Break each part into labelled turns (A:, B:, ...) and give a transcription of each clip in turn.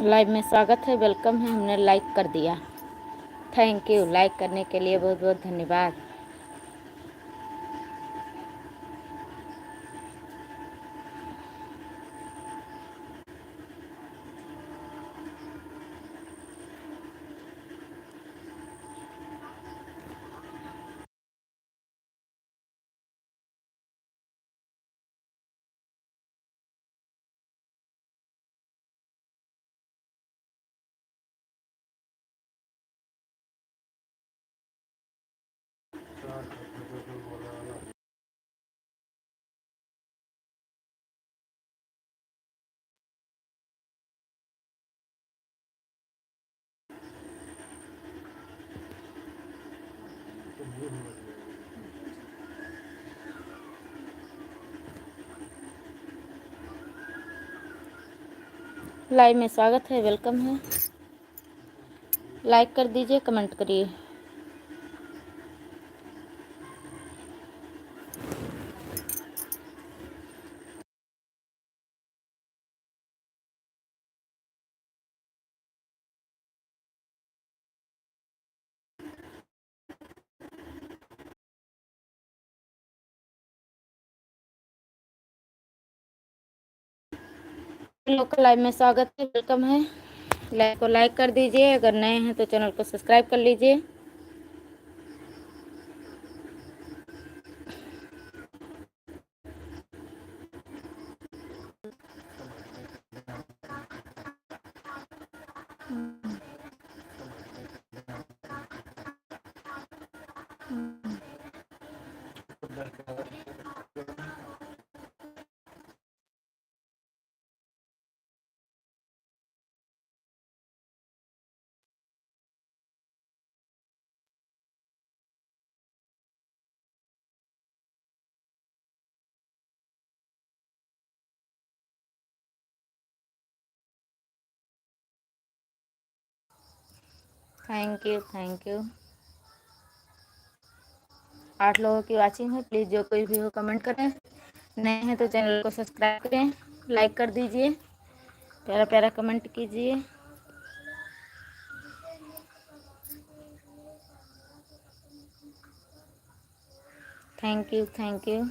A: Live में स्वागत है, वेलकम है। हमने लाइक कर दिया। थैंक यू, लाइक करने के लिए बहुत बहुत धन्यवाद। लाइव में स्वागत है, वेलकम है। लाइक कर दीजिए, कमेंट करिए। लोग का लाइव में स्वागत है, वेलकम है। लाइव को लाइक कर दीजिए, अगर नए हैं तो चैनल को सब्सक्राइब कर लीजिए। Thank you, thank you. 8 लोगों की वाचिंग है। प्लीज़ जो कोई भी हो कमेंट करें। नए हैं तो चैनल को सब्सक्राइब करें, लाइक कर दीजिए, प्यारा प्यारा कमेंट कीजिए। Thank you, thank you.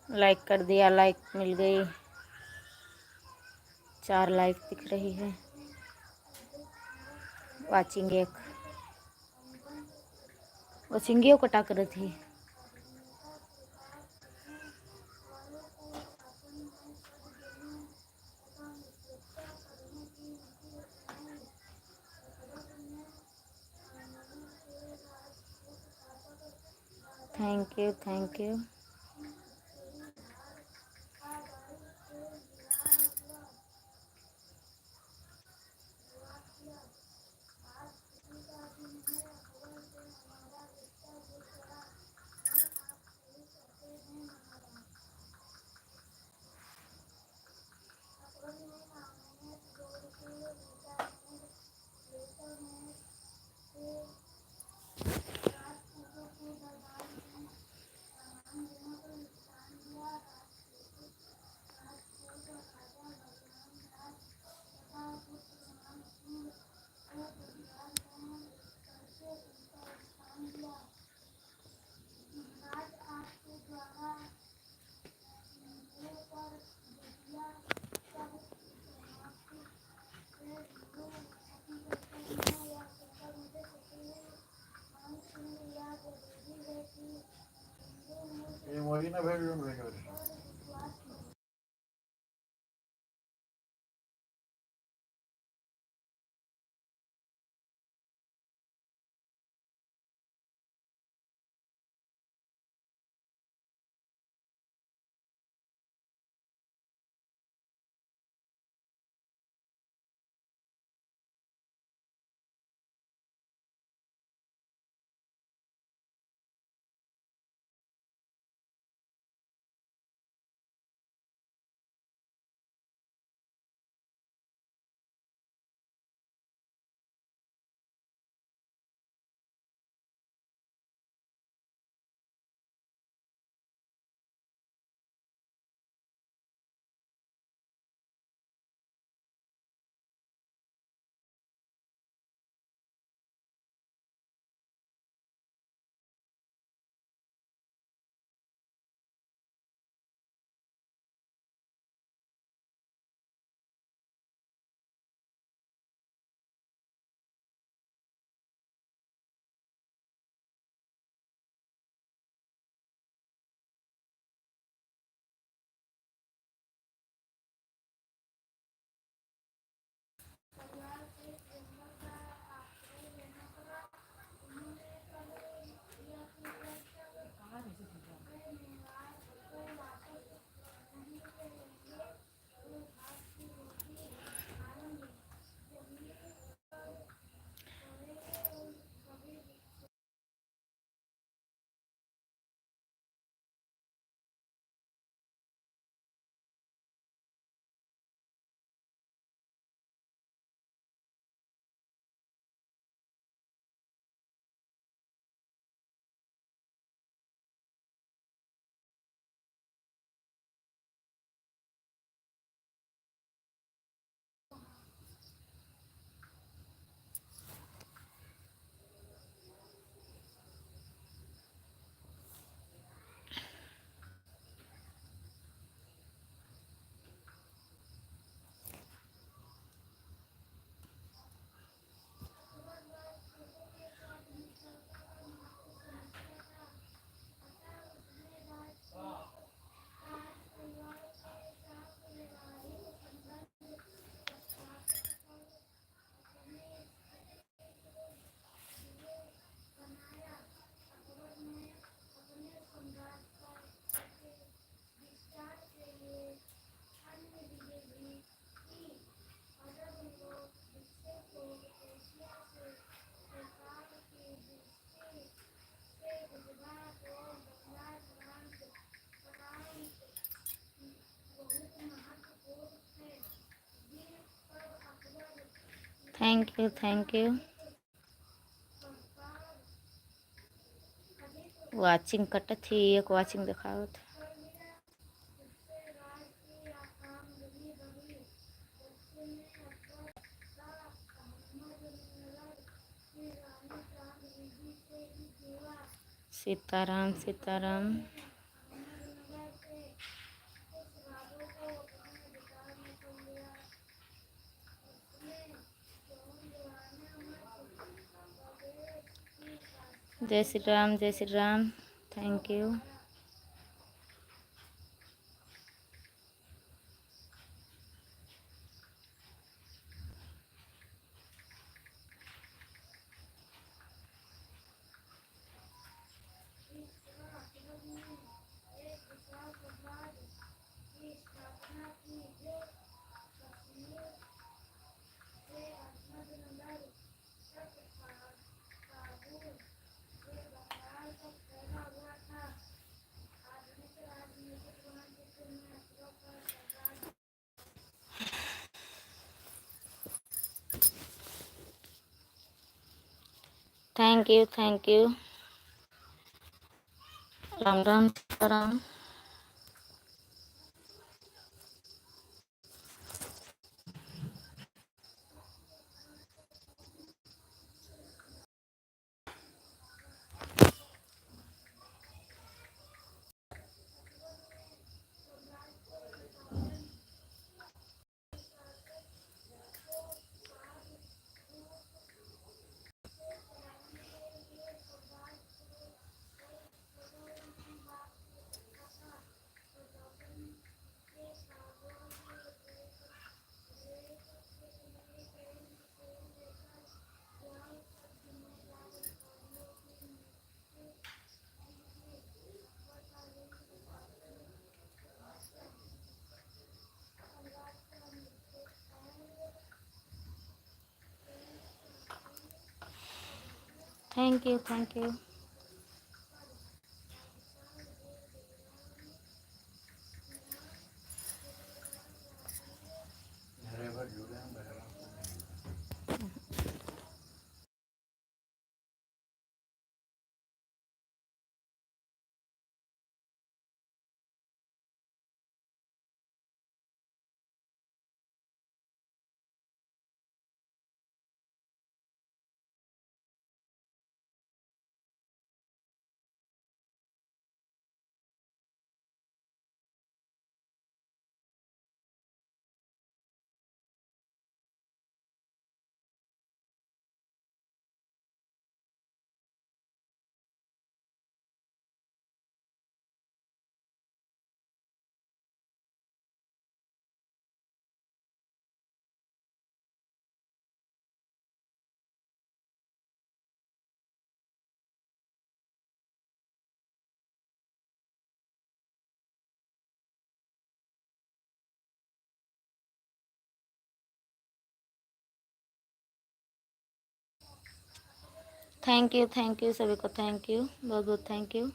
A: Like कर दिया, लाइक मिल गई। 4 लाइक दिख रही है। वाचिंग 1। वो चिंगियों को टाक रही थी। Thank you, thank you. Thank you watching cut थी एक वाचिंग दिखावत सीताराम सीताराम जय श्री राम जय Shri Ram thank you thank you Ram Ram Ram thank you thank you सभी को थैंक यू बहुत बहुत थैंक यू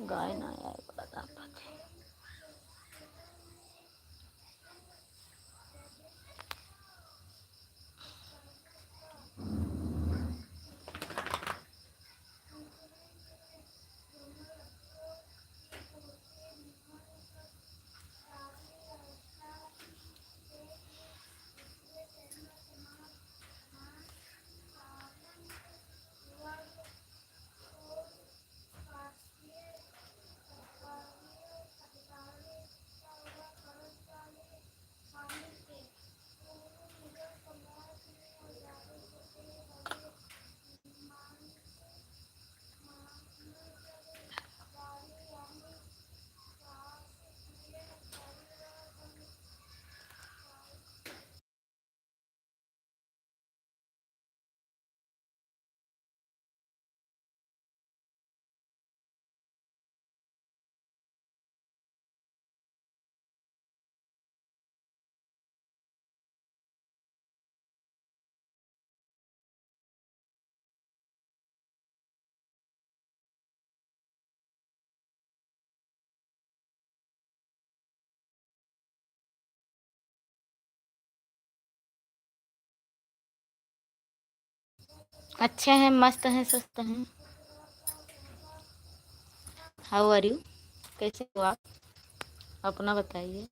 A: गाय ना आया बता पाते अच्छे हैं, मस्त हैं, स्वस्थ हैं। How are you? कैसे हो आप? अपना बताइए।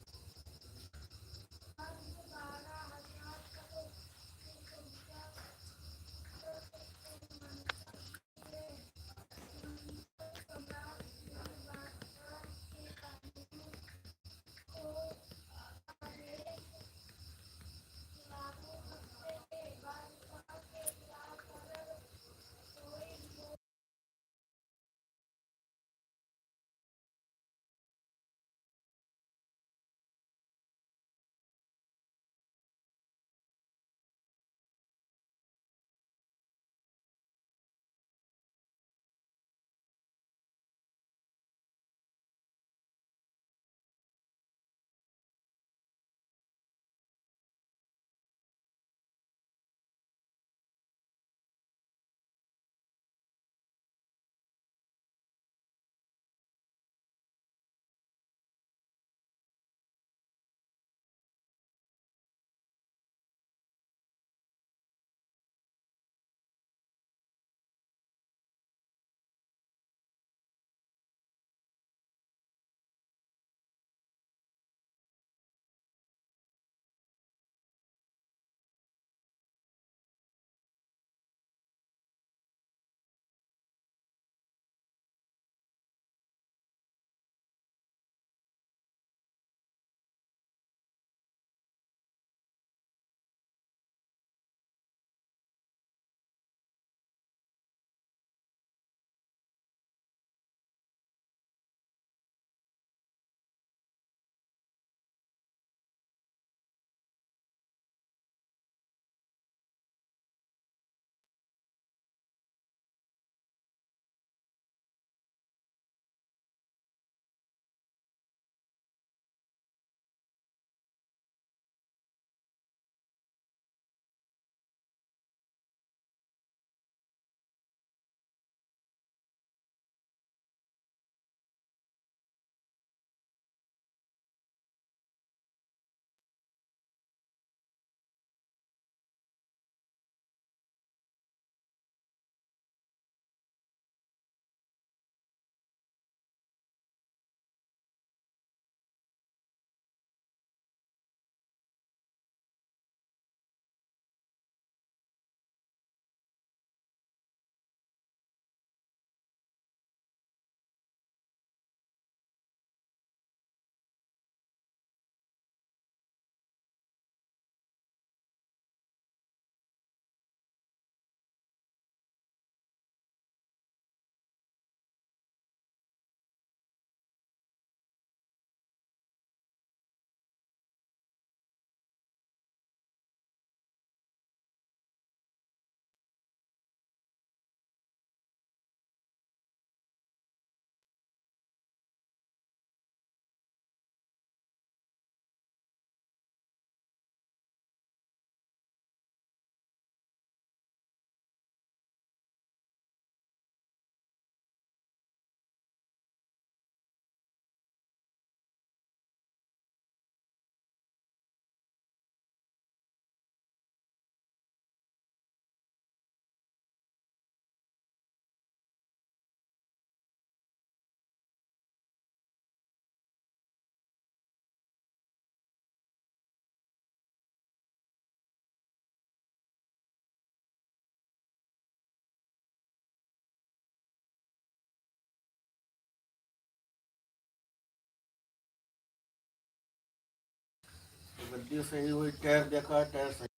B: गद्दी सही हुई, टायर देखा, टायर सही।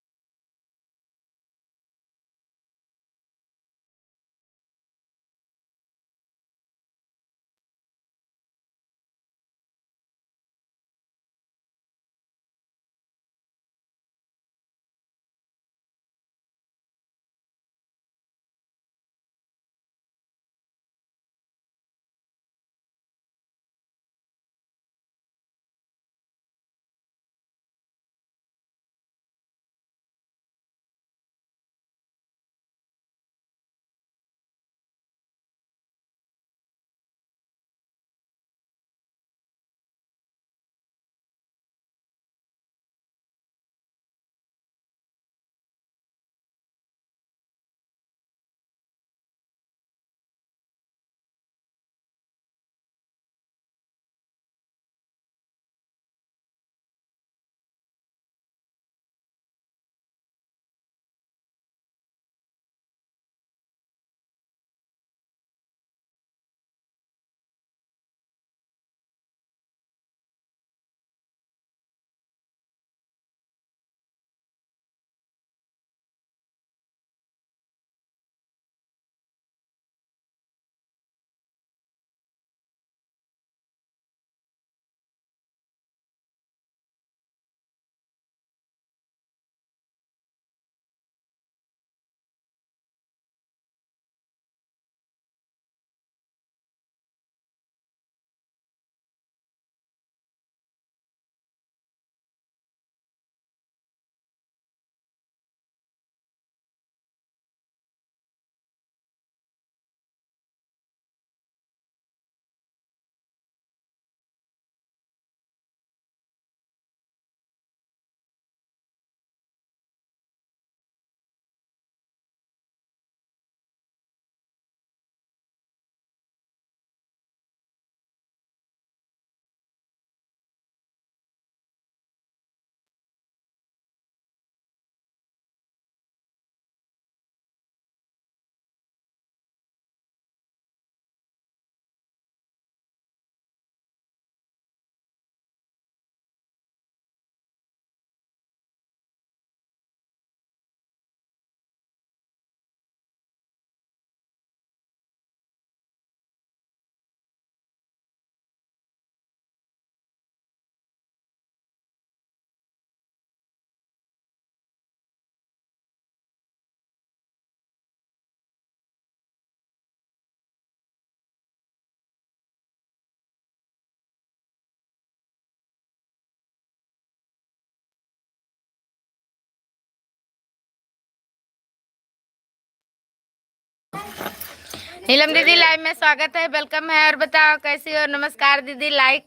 A: नीलम दीदी लाइव में स्वागत है, वेलकम है। और बताओ कैसी हो? नमस्कार दीदी, लाइक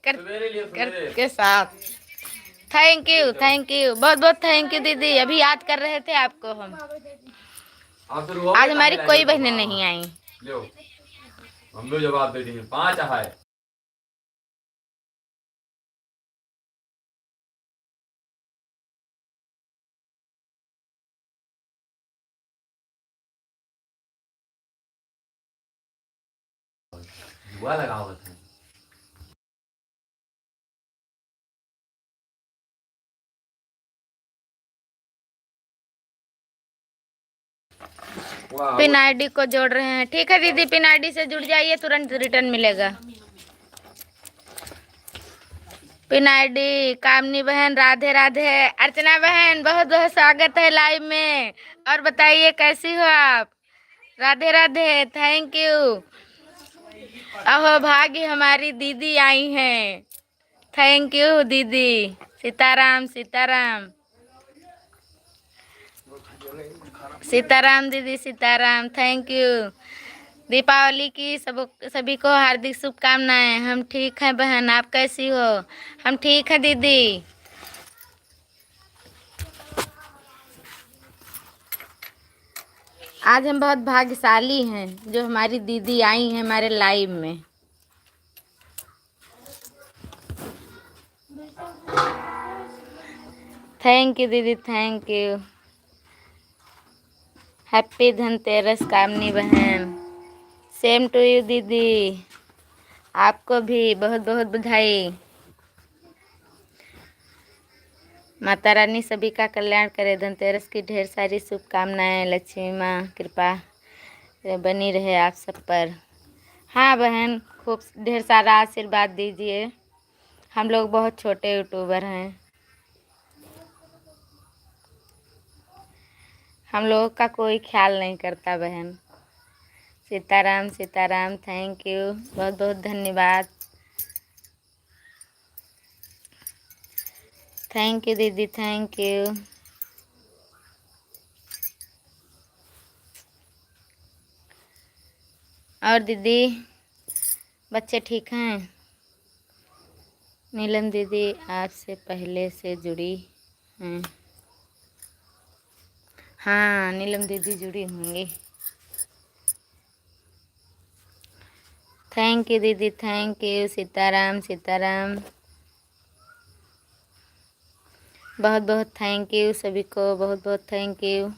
A: के साथ। थैंक यू, बहुत बहुत थैंक यू दीदी। अभी याद कर रहे थे आपको हम। आज हमारी कोई बहनें नहीं आई।
C: हम लोग जवाब दे देंगे 5 है। जुआ लगावत है।
A: पिन आईडी को जोड़ रहे हैं। ठीक है दीदी, पिन आईडी से जुड़ जाइए, तुरंत रिटर्न मिलेगा। पिन आईडी कामनी बहन, राधे राधे। अर्चना बहन बहुत बहुत स्वागत है लाइव में। और बताइए कैसी हो आप? Radhe Radhe, thank you. अहो भाग्य हमारी दीदी आई हैं। थैंक यू दीदी। सीताराम सीताराम सीताराम दीदी, सीताराम, थैंक यू। दीपावली की सभी को हार्दिक शुभकामनाएं। हम ठीक हैं बहन, आप कैसी हो? हम ठीक हैं दीदी। आज हम बहुत भाग्यशाली हैं जो हमारी दीदी आई हैं हमारे लाइव में। थैंक यू दीदी, thank you. Happy Dhanteras Kamini बहन। सेम टू यू दीदी, आपको भी बहुत बहुत बधाई। माता रानी सभी का कल्याण करे। धनतेरस की ढेर सारी शुभकामनाएं। लक्ष्मी माँ कृपा बनी रहे आप सब पर। हाँ बहन, खूब ढेर सारा आशीर्वाद दीजिए। हम लोग बहुत छोटे यूट्यूबर हैं, हम लोगों का कोई ख्याल नहीं करता बहन। सीताराम सीताराम, थैंक यू, बहुत बहुत धन्यवाद। थैंक यू दीदी, थैंक यू। और दीदी बच्चे ठीक हैं? नीलम दीदी आपसे पहले से जुड़ी हैं। हाँ नीलम दीदी जुड़ी होंगी। थैंक यू दीदी, थैंक यू। सीताराम सीताराम, बहुत बहुत थैंक यू सभी को, बहुत बहुत थैंक यू।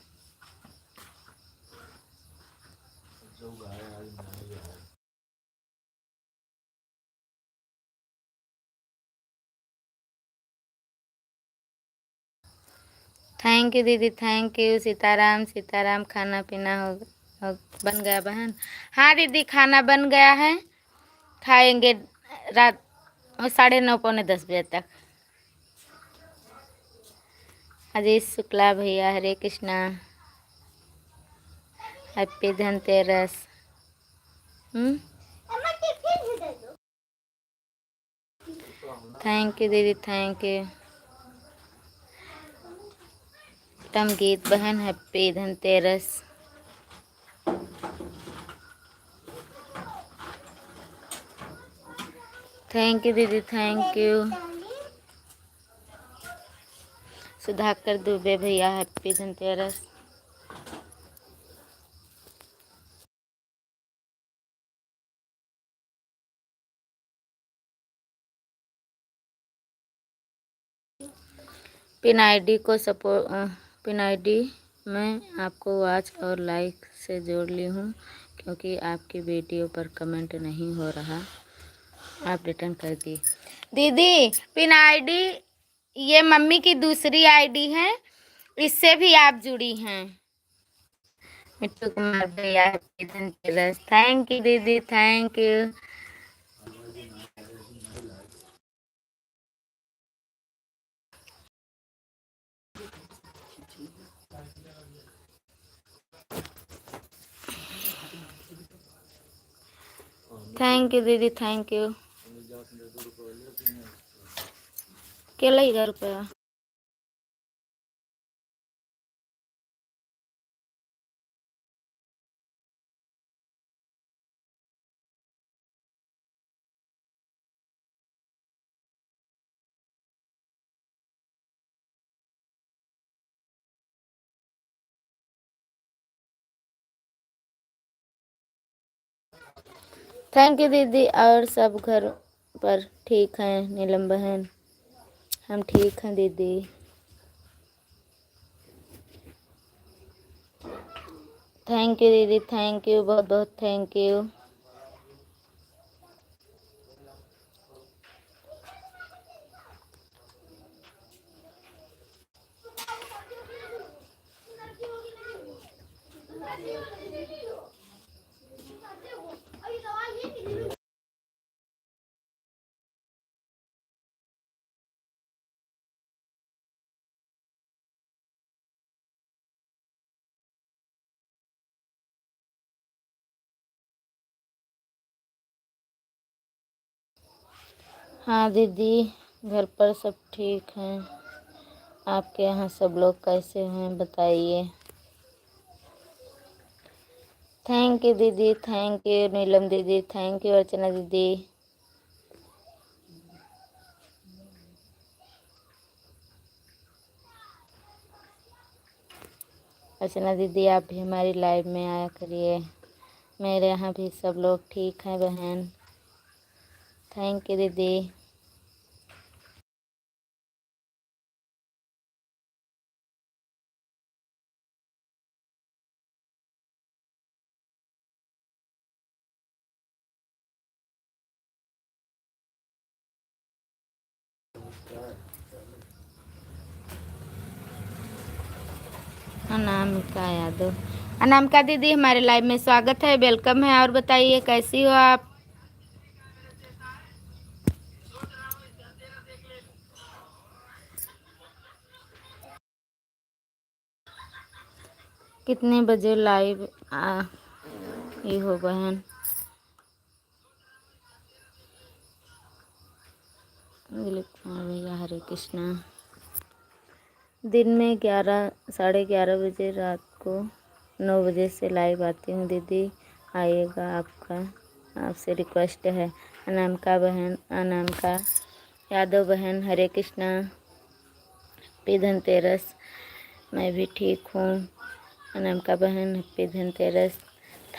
A: थैंक यू दीदी, थैंक यू। सीताराम सीताराम, खाना पीना हो बन गया बहन? हाँ दीदी, खाना बन गया है, खाएंगे रात 9:30 पौने 10 बजे तक। अजीत शुक्ला भैया, Hare Krishna, happy Dhanteras. Thank you दीदी, थैंक यू। तम गीत बहन, हैप्पी धनतेरस। थैंक यू दीदी, थैंक यू। सुधाकर दुबे भैया, हैप्पी धनतेरस। पिन आईडी को पिन आईडी मैं आपको वॉच और लाइक से जोड़ ली हूँ, क्योंकि आपकी वीडियो पर कमेंट नहीं हो रहा, आप रिटर्न कर दी। दीदी पिन आईडी ये मम्मी की दूसरी आईडी है, इससे भी आप जुड़ी हैं। मिट्टू कुमार भैया, हैप्पी धनतेरस। थैंक यू दीदी, थैंक यू। थैंक यू दीदी, थैंक यू। क्या लगेगा रुपया? थैंक यू दीदी। और सब घर पर ठीक हैं नीलम बहन? हम ठीक हैं दीदी। थैंक यू दीदी, थैंक यू, बहुत बहुत थैंक यू। हाँ दीदी, घर पर सब ठीक हैं। आपके यहाँ सब लोग कैसे हैं बताइए। थैंक यू दीदी, थैंक यू नीलम दीदी, थैंक यू अर्चना दीदी। अर्चना दीदी आप भी हमारी लाइव में आया करिए। मेरे यहाँ भी सब लोग ठीक हैं बहन। थैंक यू दीदी। अनामिका यादव, अनामिका दीदी हमारे लाइव में स्वागत है, वेलकम है। और बताइए कैसी हो आप? कितने बजे लाइव ये हो बहन? दिलीप कुमार भैया हरे कृष्णा। दिन में 11 साढ़े 11 बजे, रात को 9 बजे से लाइव आती हूँ दीदी, आइएगा, आपका आपसे रिक्वेस्ट है। अनामिका बहन, अनामिका यादव बहन हरे कृष्णा। हैप्पी धनतेरस। मैं भी ठीक हूँ अनामिका बहन, हैप्पी धनतेरस।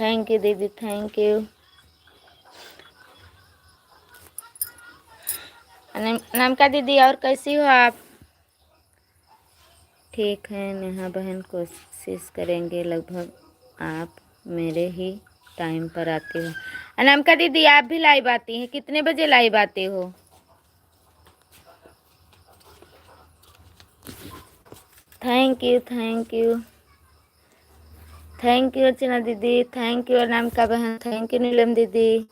A: थैंक यू दीदी, थैंक यू। अनामिका दीदी और कैसी हो आप? ठीक है नेहा बहन, कोशिश करेंगे लगभग आप मेरे ही टाइम पर आती हो। अनामिका दीदी आप भी लाइव आती हैं? कितने बजे लाइव आते हो? Thank you, thank you, thank you Archana दीदी, थैंक यू अनामिका बहन, थैंक यू नीलम दीदी,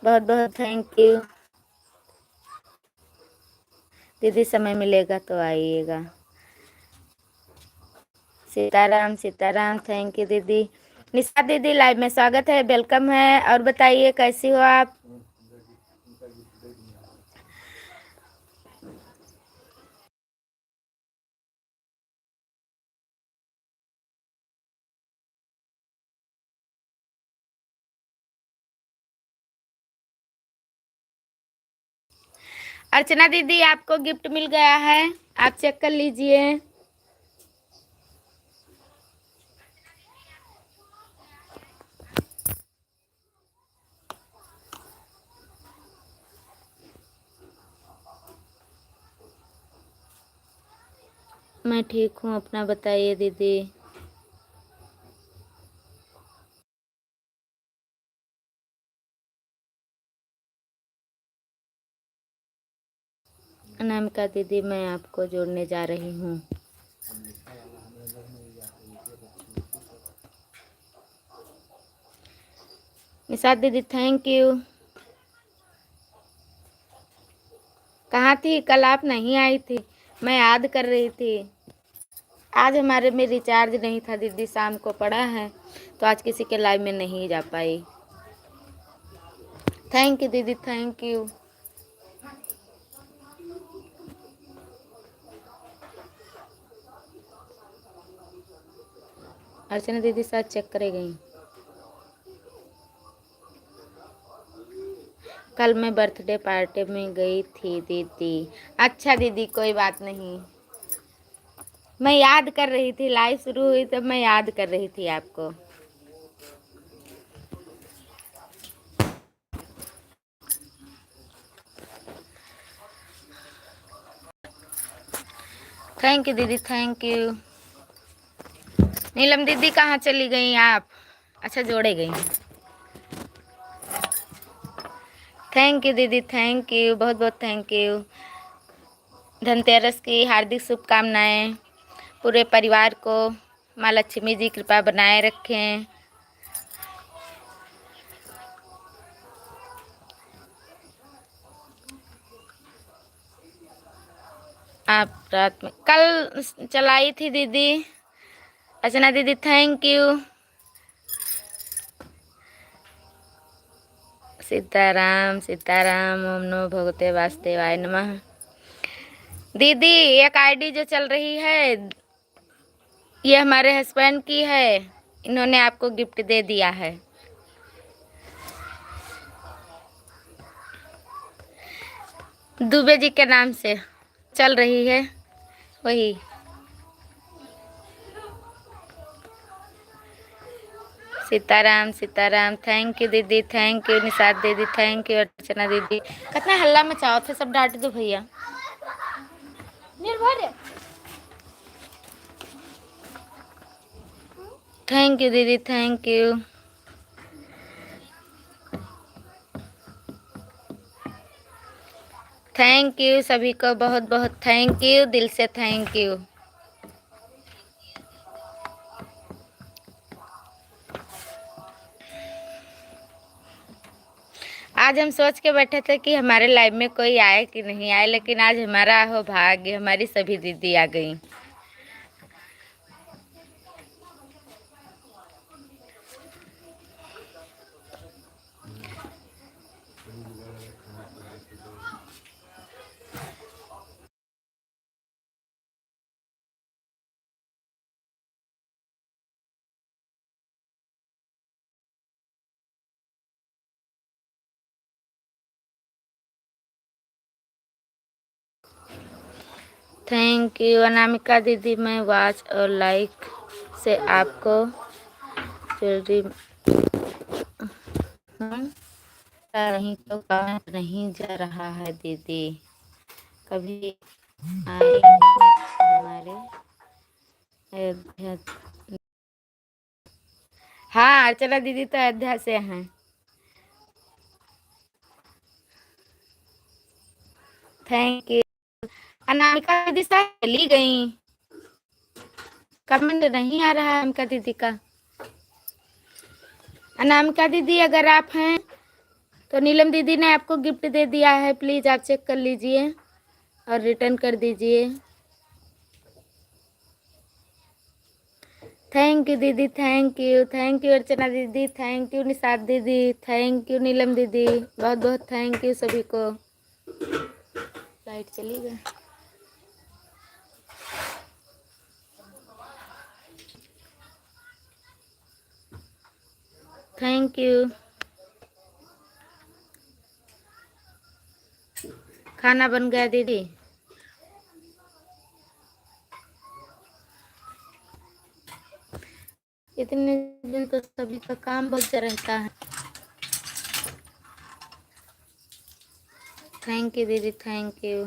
A: बहुत बहुत थैंक यू। दीदी समय मिलेगा तो आइएगा। सीताराम, सीताराम, थैंक यू दीदी। निशा दीदी लाइव में स्वागत है, वेलकम है। और बताइए कैसी हो आप? अर्चना दीदी आपको गिफ्ट मिल गया है, आप चेक कर लीजिए। मैं ठीक हूँ, अपना बताइए दीदी। अनामिका दीदी मैं आपको जोड़ने जा रही हूँ। निशाद दीदी थैंक यू। कहाँ थी कल? आप नहीं आई थी, मैं याद कर रही थी। आज हमारे में रिचार्ज नहीं था दीदी, शाम को पड़ा है तो आज किसी के लाइव में नहीं जा पाई। थैंक यू दीदी, थैंक यू। अर्चना दीदी शायद चेक करे गई। कल मैं बर्थडे पार्टी में गई थी दीदी। अच्छा दीदी कोई बात नहीं, मैं याद कर रही थी, लाइव शुरू हुई तब मैं याद कर रही थी आपको। थैंक यू दीदी, थैंक यू। नीलम दीदी कहाँ चली गई आप? अच्छा जोड़े गई। थैंक यू दीदी, थैंक यू, बहुत बहुत थैंक यू। धनतेरस की हार्दिक शुभकामनाएं पूरे परिवार को। माँ लक्ष्मी जी कृपा बनाए रखें। आप रात में कल चलाई थी दीदी। अर्चना दीदी थैंक यू। सीताराम सीताराम, ओम नमो भगवते वासुदेवाय नमः। दीदी एक आईडी जो चल रही है ये हमारे हस्बैंड की है, इन्होंने आपको गिफ्ट दे दिया है। दुबे जी के नाम से चल रही है वही। सीताराम सीताराम, थैंक यू दीदी, थैंक यू निषाद दीदी, थैंक यू अर्चना दीदी। कितना हल्ला मचाओ थे, सब डांट दो भैया। निर्भर थैंक यू दीदी, थैंक यू। थैंक यू सभी को, बहुत बहुत थैंक यू, दिल से थैंक यू। आज हम सोच के बैठे थे कि हमारे लाइव में कोई आए कि नहीं आए, लेकिन आज हमारा हो भाग्य, हमारी सभी दीदी आ गई। थैंक यू अनामिका दीदी, मैं वॉच और लाइक से आपको ज्वेलरी नहीं तो कमेंट नहीं जा रहा है दीदी, कभी आए हमारे अयोध्या। हाँ अर्चना दीदी तो अयोध्या से हैं। थैंक यू अनामिका दीदी शायद चली गई, कमेंट नहीं आ रहा है अनामिका दीदी का। अनामिका दीदी अगर आप हैं तो नीलम दीदी ने आपको गिफ्ट दे दिया है, प्लीज आप चेक कर लीजिए और रिटर्न कर दीजिए। थैंक यू दीदी, थैंक यू अर्चना दीदी, थैंक यू निषाद दीदी, थैंक यू नीलम दीदी, बहुत बहुत थैंक यू सभी को। लाइट चली गई। Thank you. खाना बन गया दीदी? इतने दिन तो सभी का काम बहुत रहता है। थैंक यू दीदी, थैंक यू।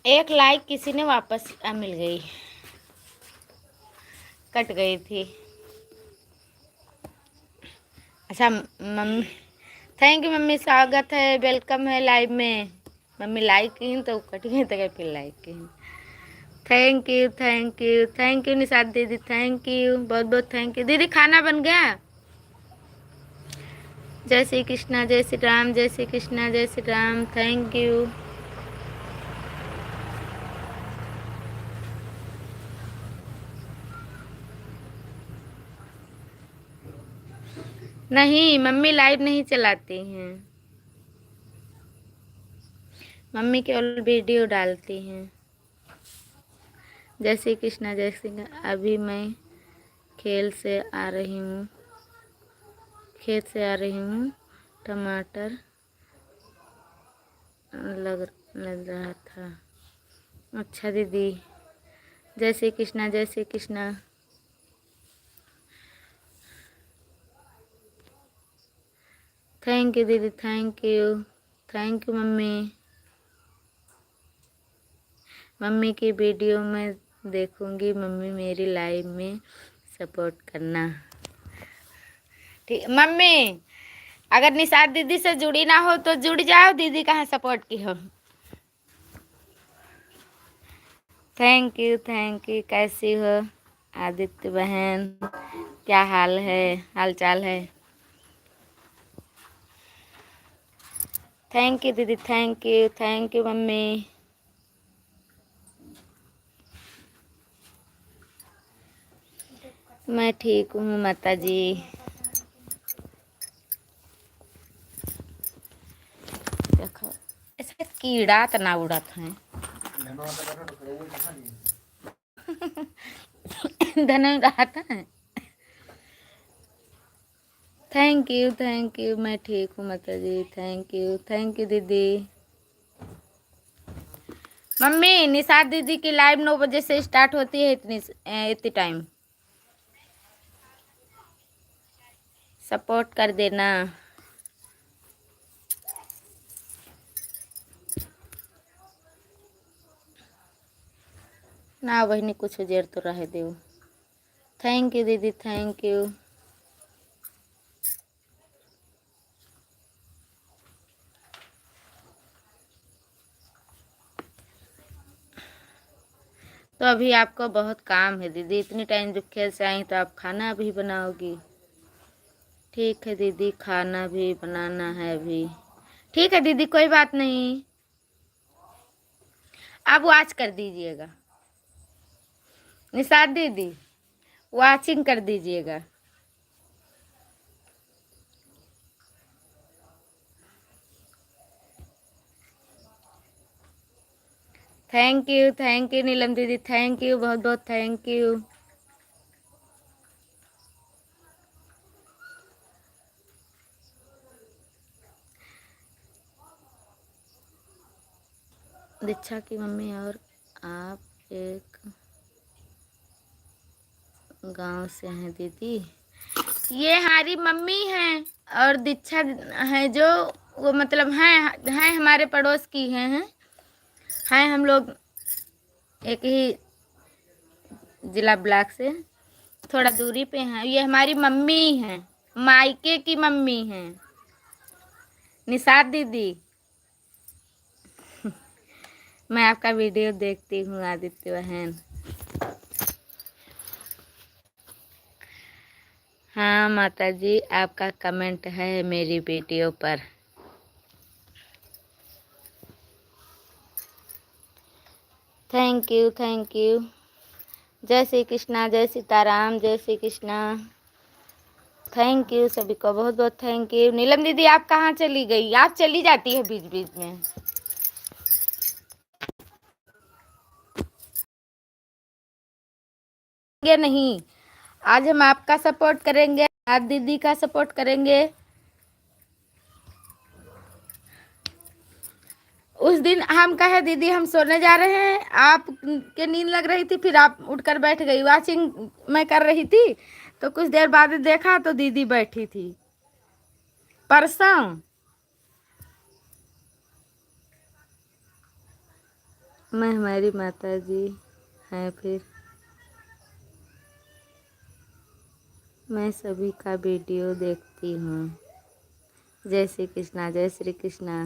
A: एक लाइक किसी ने वापस मिल गई, कट गई थी। अच्छा मम्मी, थैंक यू मम्मी, स्वागत है, वेलकम है लाइव में। मम्मी लाइक की तो कट गई तो फिर लाइक की। Thank you thank you thank you Nishad दीदी, थैंक यू, बहुत बहुत थैंक यू दीदी। खाना बन गया? जय श्री कृष्णा, जय श्री राम, जय श्री कृष्णा, जय श्री राम, थैंक यू। नहीं मम्मी लाइव नहीं चलाती हैं, मम्मी केवल वीडियो डालती हैं। जय श्री कृष्णा, जय श्री कृष्णा। अभी मैं खेत से आ रही हूँ। टमाटर लग रहा था। अच्छा दीदी, जय श्री कृष्णा, जय श्री कृष्णा। थैंक यू दीदी, थैंक यू मम्मी की वीडियो में देखूंगी। मम्मी मेरी लाइव में सपोर्ट करना। ठीक मम्मी, अगर निशाद दीदी से जुड़ी ना हो तो जुड़ जाओ, दीदी कहाँ सपोर्ट की हो। थैंक यू कैसी हो आदित्य बहन, क्या हाल चाल है। थैंक यू दीदी, थैंक यू मम्मी। मैं ठीक हूँ माता जी। देखो ऐसे कीड़ा तना उड़त है। धन रहता है। थैंक यू मैं ठीक हूँ माता जी। थैंक यू दीदी। मम्मी निशाद दीदी की लाइव 9 बजे से स्टार्ट होती है, इतनी टाइम सपोर्ट कर देना। ना बहनी कुछ देर तो रह दो। थैंक यू दीदी, थैंक यू। तो अभी आपको बहुत काम है दीदी, इतनी टाइम जब खेल से आई तो आप खाना भी बनाओगी। ठीक है दीदी, खाना भी बनाना है अभी। ठीक है दीदी, कोई बात नहीं, आप वॉच कर दीजिएगा। निशाद दीदी वॉचिंग कर दीजिएगा। थैंक यू नीलम दीदी, थैंक यू, बहुत बहुत थैंक यू। दीक्षा की मम्मी और आप एक गांव से हैं दीदी। ये हमारी मम्मी हैं और दीक्षा है जो वो मतलब हैं हमारे पड़ोस की हैं हम लोग एक ही जिला ब्लॉक से थोड़ा दूरी पे हैं। ये हमारी मम्मी हैं, मायके की मम्मी हैं निशाद दीदी। मैं आपका वीडियो देखती हूँ आदित्य बहन। हाँ माता जी, आपका कमेंट है मेरी वीडियो पर। Thank you. जय श्री कृष्णा, जय सीताराम, जय श्री कृष्णा। थैंक यू सभी को, बहुत बहुत थैंक यू। नीलम दीदी आप कहाँ चली गई? आप चली जाती है बीच बीच में। नहीं, आज हम आपका सपोर्ट करेंगे, आप दीदी का सपोर्ट करेंगे। उस दिन हम कहे दीदी हम सोने जा रहे हैं, आप के नींद लग रही थी, फिर आप उठकर बैठ गई। वॉचिंग मैं कर रही थी तो कुछ देर बाद देखा तो दीदी बैठी थी। परसों मैं हमारी माता जी हैं, फिर मैं सभी का वीडियो देखती हूँ। जय श्री कृष्णा, जय श्री कृष्णा।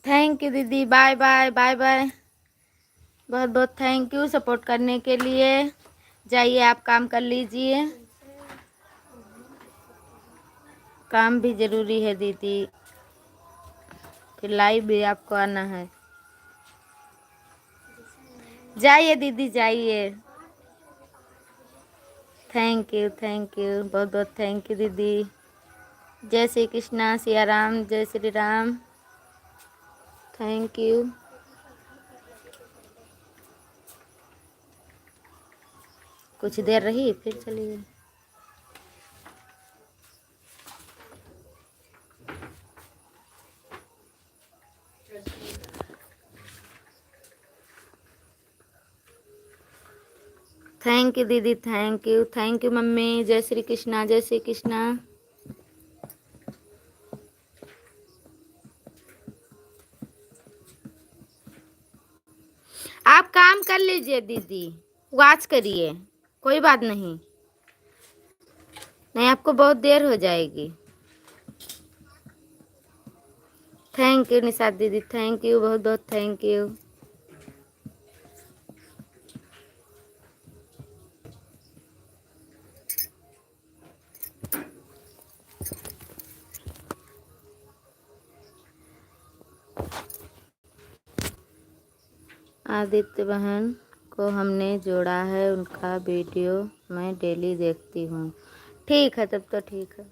A: थैंक यू दीदी, बाय बाय बाय बाय। बहुत बहुत थैंक यू सपोर्ट करने के लिए। जाइए आप काम कर लीजिए, काम भी ज़रूरी है दीदी, फिर लाइव भी आपको आना है। जाइए दीदी जाइए। थैंक यू बहुत बहुत थैंक यू दीदी। जय श्री कृष्णा, सिया राम, जय श्री राम। Thank you. कुछ देर रही फिर चली गई। थैंक यू दीदी, थैंक यू मम्मी। जय श्री कृष्णा, जय श्री कृष्णा। आप काम कर लीजिए दीदी, वॉच करिए, कोई बात नहीं। नहीं, आपको बहुत देर हो जाएगी। थैंक यू निशा दीदी, थैंक यू, बहुत बहुत थैंक यू। आदित्य बहन को हमने जोड़ा है, उनका वीडियो मैं डेली देखती हूँ। ठीक है, तब तो ठीक है।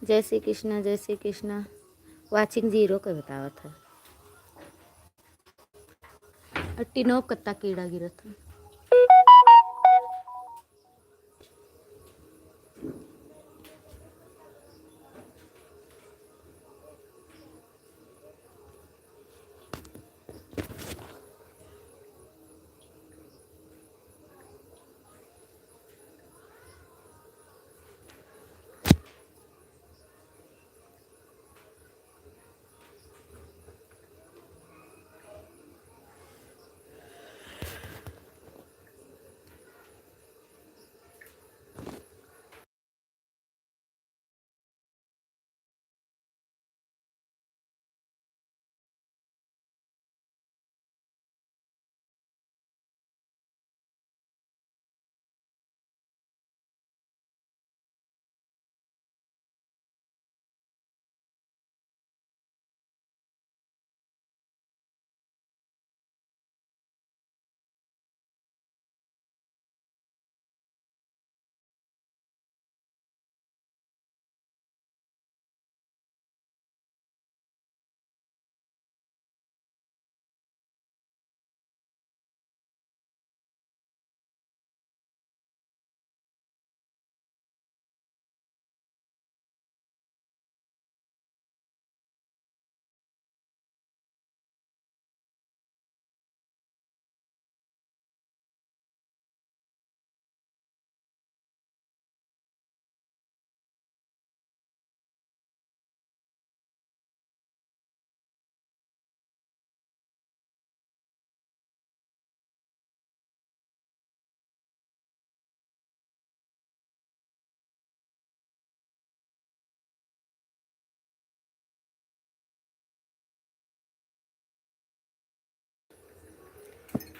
A: जय श्री कृष्णा, जय श्री कृष्णा। वाचिंग जीरो का बतावा था। टिनो कत्ता कीड़ा गिरा था।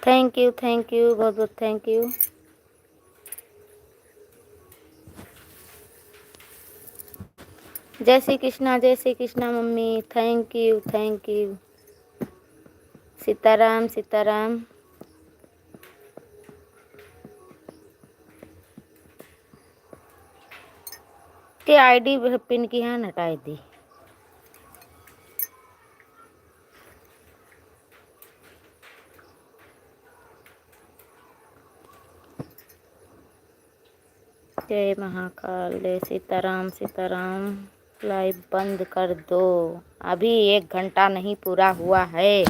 A: थैंक यू, बहुत बहुत थैंक यू। जय श्री कृष्णा, जय Shri Krishna mummy, thank you, thank you. Sitaram, Sitaram. के आईडी पिन की है, हटाई दी। जय महाकाल, जय सीताराम, सीताराम। लाइव बंद कर दो, अभी 1 घंटा नहीं पूरा हुआ है,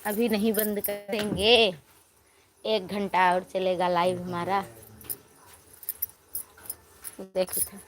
A: अभी नहीं बंद करेंगे। 1 घंटा और चलेगा लाइव हमारा। देखो।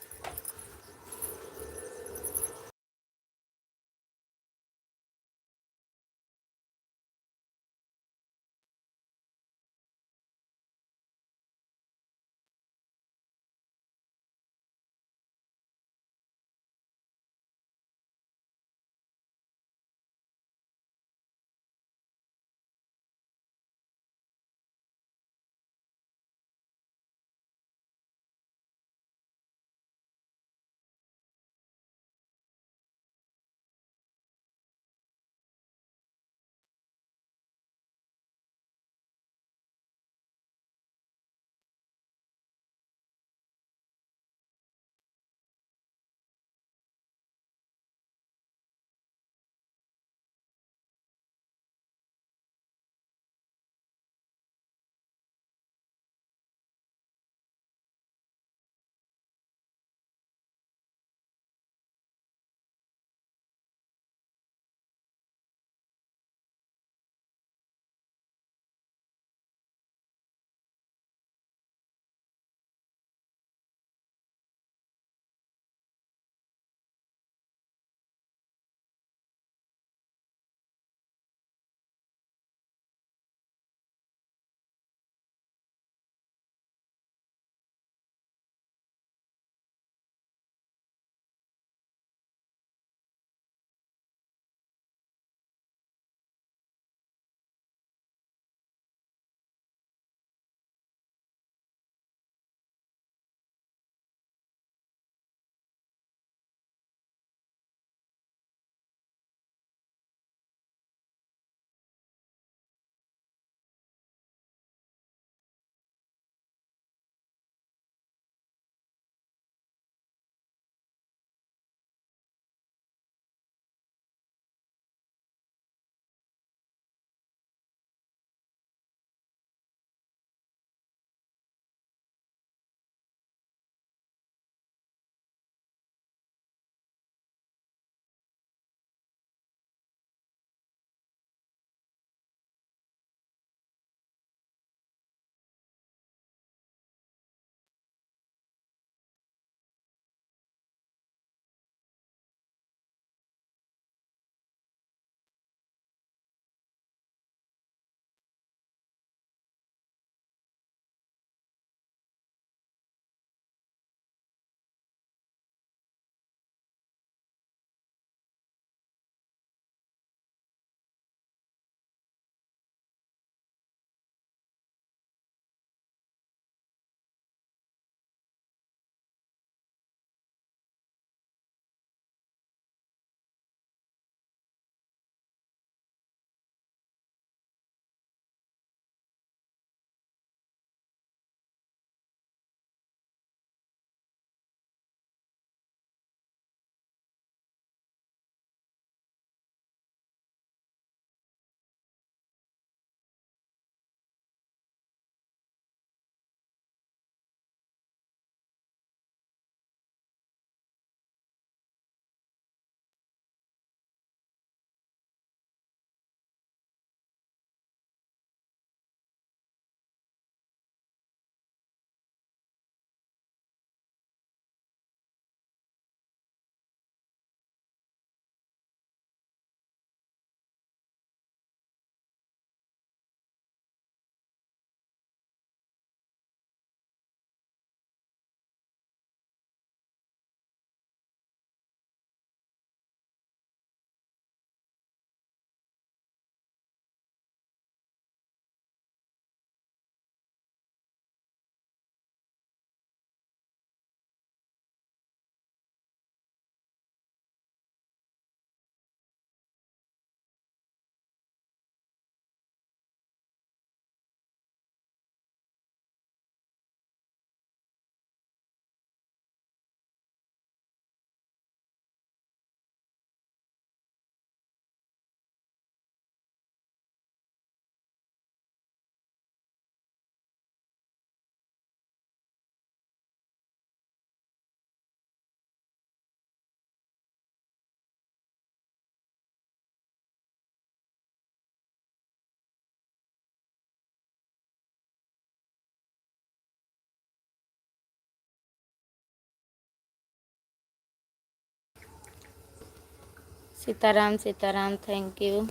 A: Sitaram Sitaram, thank you.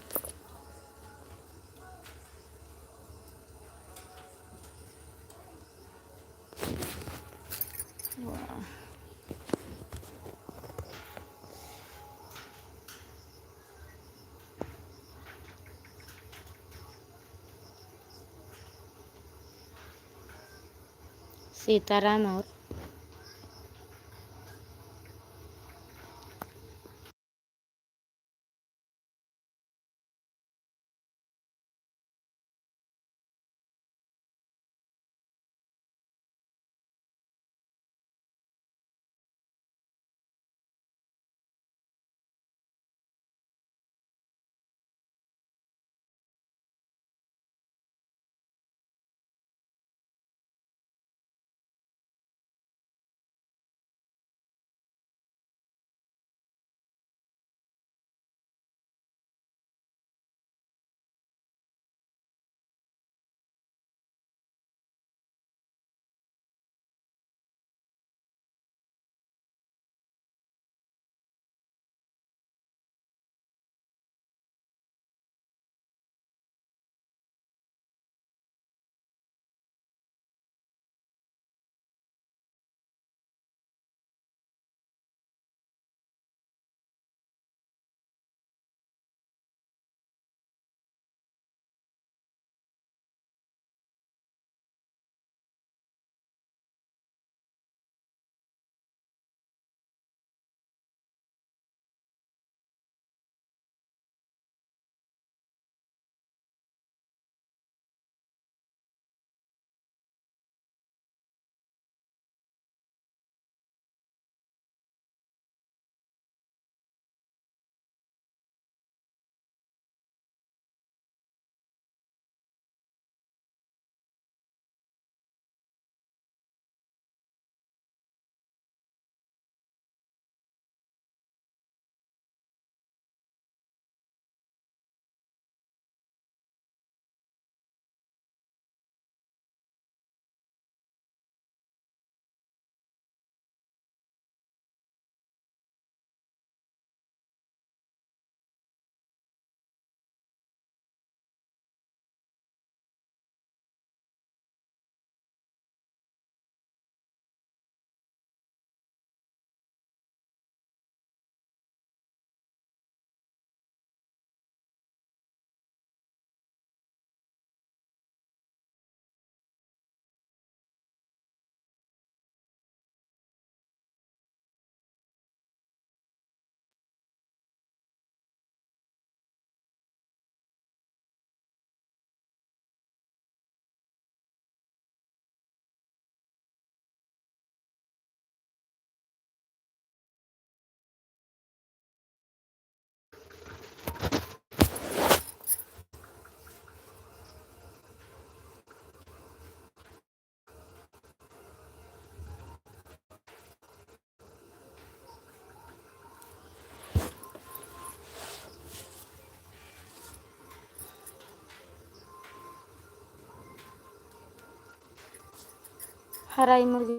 A: सीताराम और हराई मुर्गी।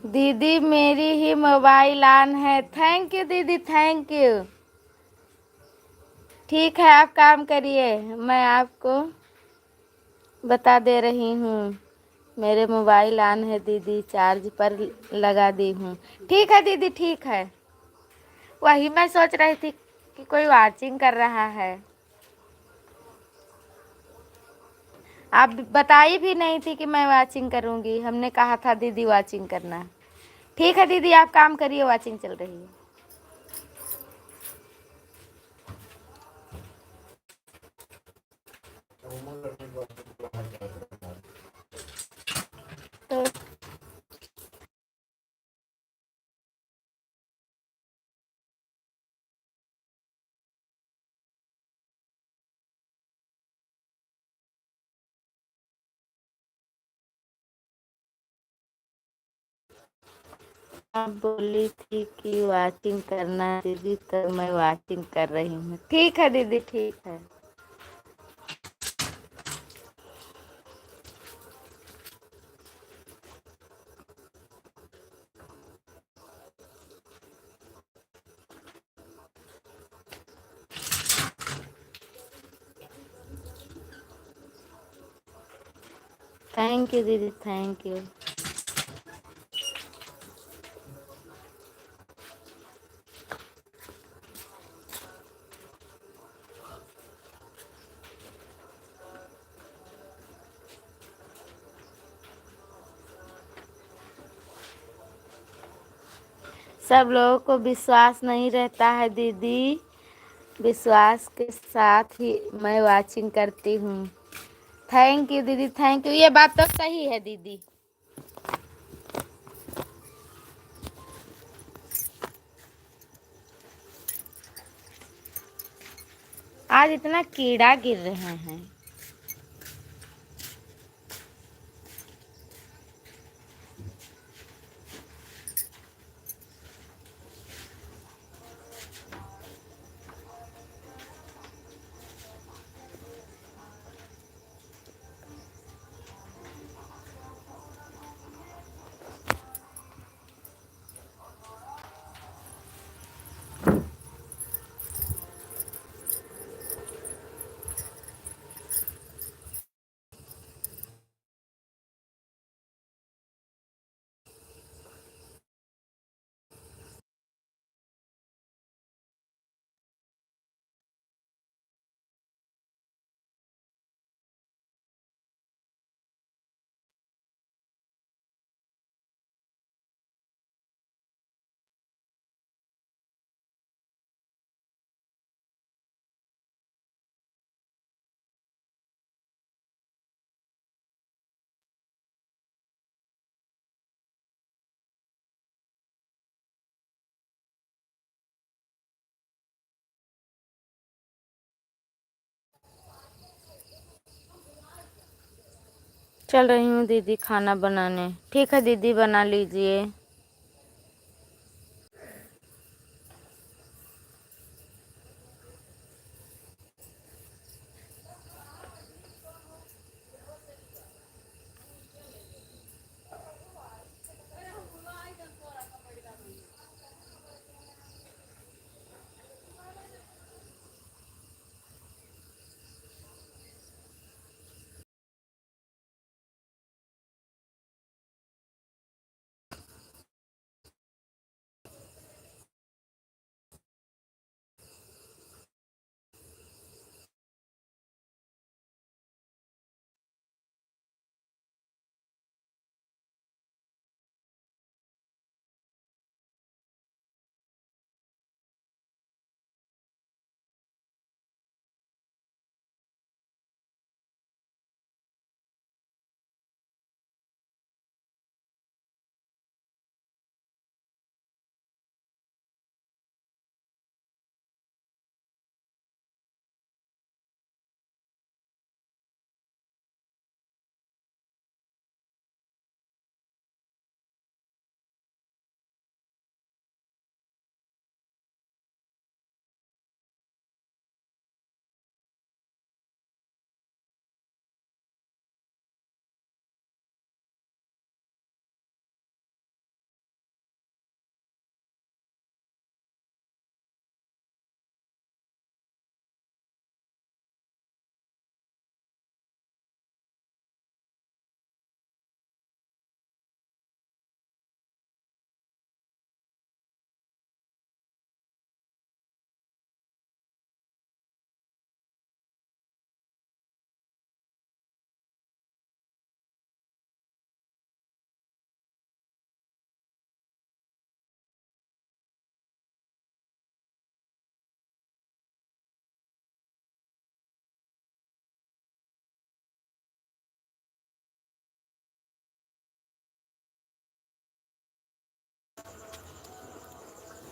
A: दीदी मेरी ही मोबाइल ऑन है। थैंक यू दीदी, थैंक यू। ठीक है, आप काम करिए, मैं आपको बता दे रही हूँ। मेरे मोबाइल ऑन है दीदी, चार्ज पर लगा दी हूँ। ठीक है दीदी, ठीक है। वही मैं सोच रही थी कि कोई वाचिंग कर रहा है। आप बताई भी नहीं थी कि मैं वाचिंग करूँगी। हमने कहा था दीदी वाचिंग करना। ठीक है दीदी, आप काम करिए, वाचिंग चल रही है। तो आप बोली थी कि वाचिंग करना दीदी, तो मैं वाचिंग कर रही हूँ। ठीक है दीदी, ठीक है। थैंक यू दीदी, थैंक यू। सब लोगों को विश्वास नहीं रहता है दीदी, विश्वास के साथ ही मैं वाचिंग करती हूँ। थैंक यू दीदी, थैंक यू। ये बात तो सही है दीदी। आज इतना कीड़ा गिर रहे हैं। चल रही हूँ दीदी खाना बनाने। ठीक है दीदी, बना लीजिए।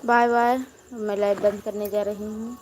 A: Bye bye. मैं लाइव बंद करने जा रही हूँ।